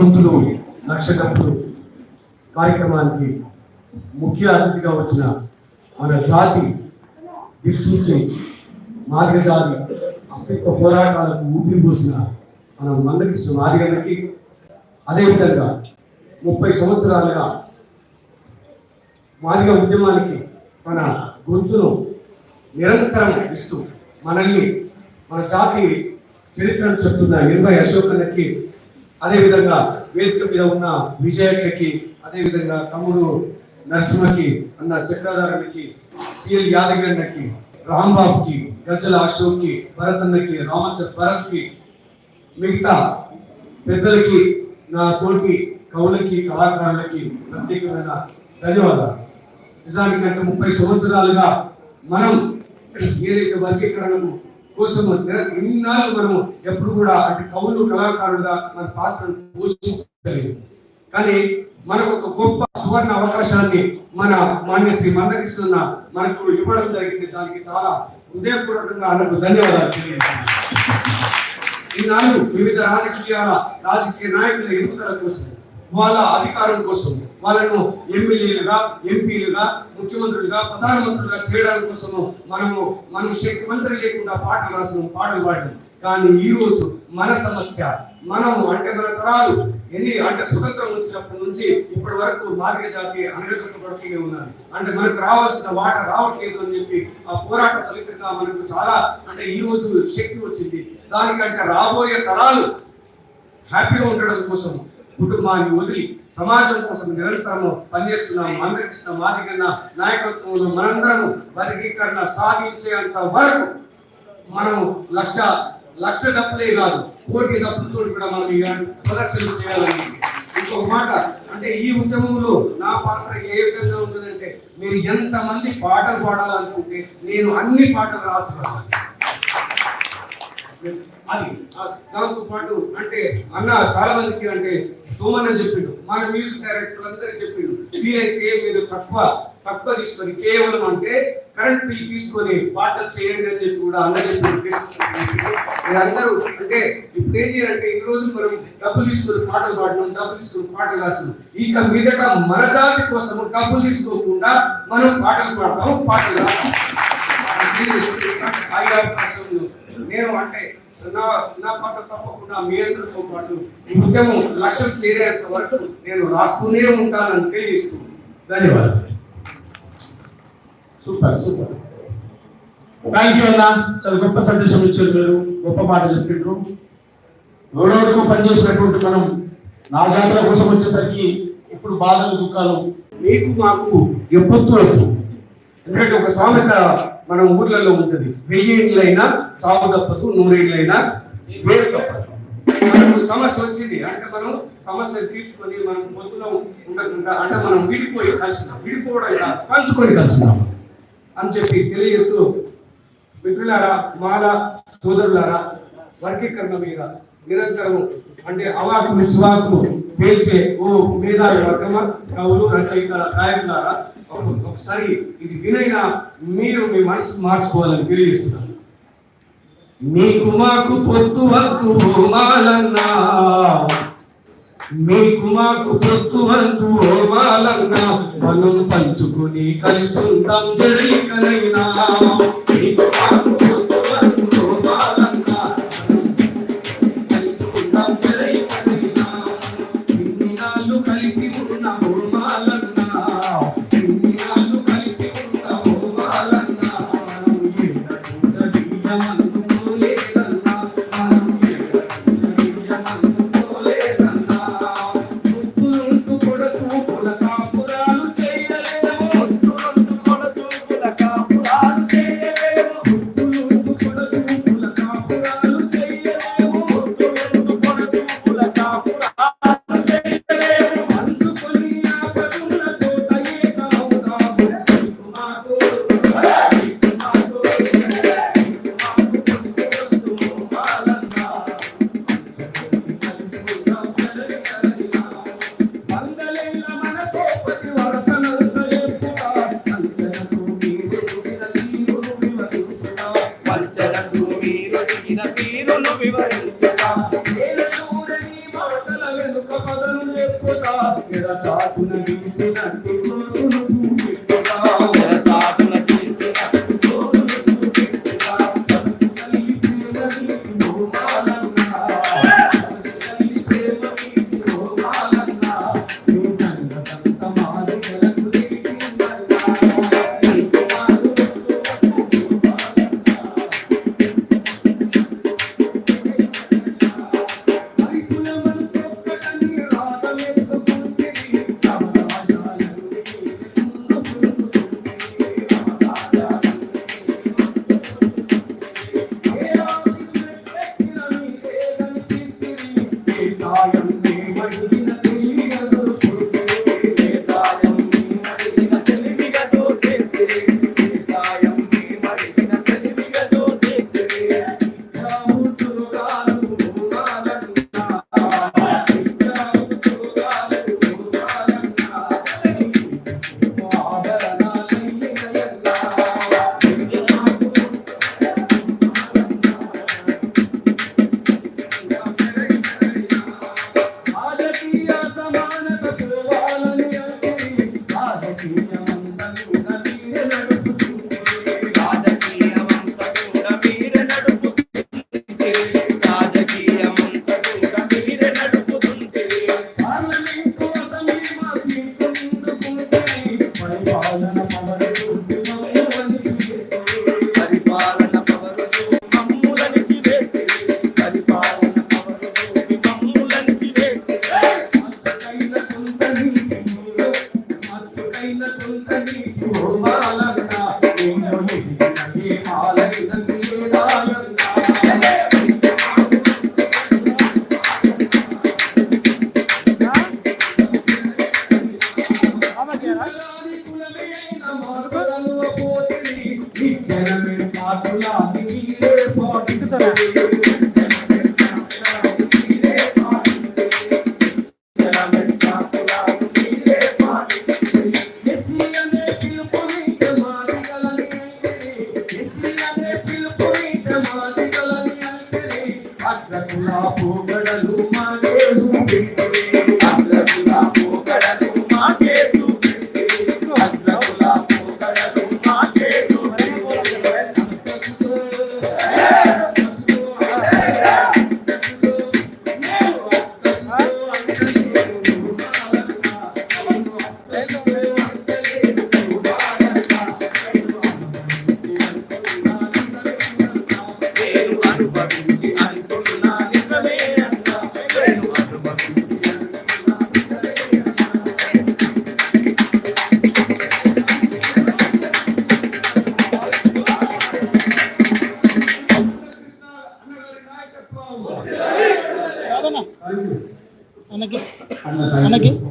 గొంతులు లక్ష డబ్బులు కార్యక్రమానికి ముఖ్య అతిథిగా వచ్చిన మన జాతి దిక్సూచి మాదిగ జాతి అస్తిత్వ పోరాటాలకు ఊపిరి పోసిన మన మందకృష్ణ మాదిగకి, అదేవిధంగా 30 సంవత్సరాలుగా మాదిగ ఉద్యమానికి మన గొంతును నిరంతరం ఇస్తూ మనల్ని మన జాతి చరిత్రను చెప్తున్న నిర్భయ అశోకన్నకి, అదేవిధంగా వేదిక మీద ఉన్న విజయక్కకి, అదేవిధంగా తమ్ముడు నరసింహకి, అన్న చక్రధారణకి, సిఎల్ యాదగిరన్నకి, రాంబాబుకి, గజ్జల అశోక్కి, భరత్ అన్నకి, రామచంద్ర భరత్కి, మిగతా పెద్దలకి, నా తోటి కవులకి, కళాకారులకి ప్రత్యేకమైన ధన్యవాదాలు. నిజానికంటే 30 సంవత్సరాలుగా మనం ఏదైతే వర్గీకరణ కోసం ఇన్నాళ్ళు మనము ఎప్పుడు కూడా అంటే కవులు కళాకారులుగా మన పాత్రను పోషించలేదు. కానీ మనకు ఒక గొప్ప సువర్ణ అవకాశాన్ని మన మాన్య శ్రీ మందకృష్ణ మనకు ఇవ్వడం జరిగింది. దానికి చాలా హృదయపూర్వకంగా అన్నకు ధన్యవాదాలు తెలియజేస్తున్నాను. ఈనాడు వివిధ రాజకీయ నాయకుల ఎదుగుదల కోసం, వాళ్ళ అధికారం కోసం, వాళ్ళను ఎమ్మెల్యేలుగా, ఎంపీలుగా, ముఖ్యమంత్రులుగా, ప్రధానమంత్రులుగా చేయడానికి కోసము మనం శక్తి మంత్రి లేకుండా పాటలు రాసినాం, పాటలు పాడినాం. కానీ ఈ రోజు మన సమస్య, మనము అంటే మన తరాలు అంటే స్వతంత్రం వచ్చినప్పటి నుంచి ఇప్పటి వరకు మాదిగ జాతి అనగదొక్కబడుతూనే ఉన్నది. అంటే మనకు రావాల్సిన వాట రావట్లేదు అని చెప్పి ఆ పోరాట ఫలితంగా మనకు చాలా అంటే ఈ రోజు శక్తి వచ్చింది. దానికంటే రాబోయే తరాలు హ్యాపీగా ఉండడం కోసం కుటుంబాన్ని వదిలి సమాజం కోసం నిరంతరం పనిచేస్తున్నాం. మందకృష్ణ మాదిగన్న నాయకత్వంలో మనందరం వర్గీకరణ సాధించేంత వరకు మనం లక్ష డబ్బులే కాదు, కోటి డబ్బులతో కూడా మనం ప్రదర్శన చేయాలని. ఇంకొక మాట అంటే ఈ ఉద్యమంలో నా పాత్ర ఏ విధంగా ఉంటుందంటే, మీరు ఎంతమంది పాటలు పాడాలనుకుంటే నేను అన్ని పాటలు రాస్తున్నాను. అది దాంతో పాటు అంటే అన్న చాలా మందికి అంటే సోమన్న చెప్పిండు, మన మ్యూజిక్ డైరెక్టర్ అందరికి చెప్పిండు, మీరైతే మీరు తక్కువ తీసుకొని కేవలం అంటే కరెంట్ బిల్ తీసుకొని పాటలు చేయండి అని చెప్పి కూడా అన్న చెప్పిండు. మీరందరూ అంటే ఇప్పుడు ఏం చేయాలంటే ఈ రోజు మనం డబ్బులు తీసుకొని పాటలు పాడినాం, డబ్బులు తీసుకొని పాటలు రాస్తున్నాం. ఇక మీదట మన జాతి కోసం డబ్బులు తీసుకోకుండా మనం పాటలు పాడతాం, పాటలు రాస్తాం. ఆ అవకాశంలో నేను అంటే నా పాత్ర తప్పకుండా మీ అందరితో పాటు ఈ ఉద్యమం లక్ష్యం చేరేంత వరకు నేను రాస్తూనే ఉంటానని తెలియజేస్తున్నాను. ధన్యవాదాలు. సూపర్ థ్యాంక్ యూ అన్న. చాలా గొప్ప సందేశం ఇచ్చారు, మీరు గొప్ప మాట చెప్పిండ్రు. ఎవరెవరికో పనిచేసినటువంటి మనం నా జాతర కోసం వచ్చేసరికి ఇప్పుడు బాధలు దుఃఖాలు మీకు మాకు ఎప్పొద్దు వద్దు. ఎందుకంటే ఒక సామెత మనం ఊర్లలో ఉంటుంది, 1000 ఏళ్ళైనా చావు తప్పదు, 100 ఏళ్ళైనా వేరు తప్పదు. మనకు సమస్య వచ్చింది అంటే మనం సమస్యను తీర్చుకొని మనం పొద్దున ఉండకుండా అంటే మనం విడిపోవడం పంచుకొని కలిసినాం అని చెప్పి తెలియజేస్తూ, మిత్రులారా, మాల సోదరులారా, వర్గీకరణ మీద నిరంతరం అంటే అవాకులు చివాకులు పేల్చే ఓ మేధావి వర్గమా, కవులు, రచయితల, గాయకులారా, ఒకసారి ఇది వినైనా మీరు మీ మనసు మార్చుకోవాలని తెలియజేస్తున్నాను. మీకు మాకు పొత్తు వద్దు మాలన్నా, మీకు మాకు పొత్తు వద్దు మాలన్నా, మనం పంచుకుని కలిసి ఉంటాం జరికనైనా. మీకు మాకు పొత్తు వద్దు మాలన్నా, కలిసి ఉంటాం జరికనైనా. ఇన్ని నాళ్ళు కలిసి ఉన్న మాలన్నా, ఇన్ని నాళ్ళు కలిసి ఉన్న మాలన్నా, మనం అందుకోలేదన్నా, మనం అందుకోలేదన్నా. ముద్దులుంటూ కూడా చూపుల కాపురాలు చేయలేము, ముద్దులుంటూ కూడా చూపుల కాపురాలు చేయలేము, ముద్దులుంటూ కూడా చూపుల కాపురాలు చేయలేము, ముద్దులుంటూ కూడా చూపుల కాపురాలు చేయలేము. అందుకొని ఆ పదుల చోట ఏకమవుతాము. మీకు మాకు పోగడలు మాకేసు అగ్రకుల పోగడలు మాకేసు అగ్రకుల పోగడలు మాకేసు అన్నకి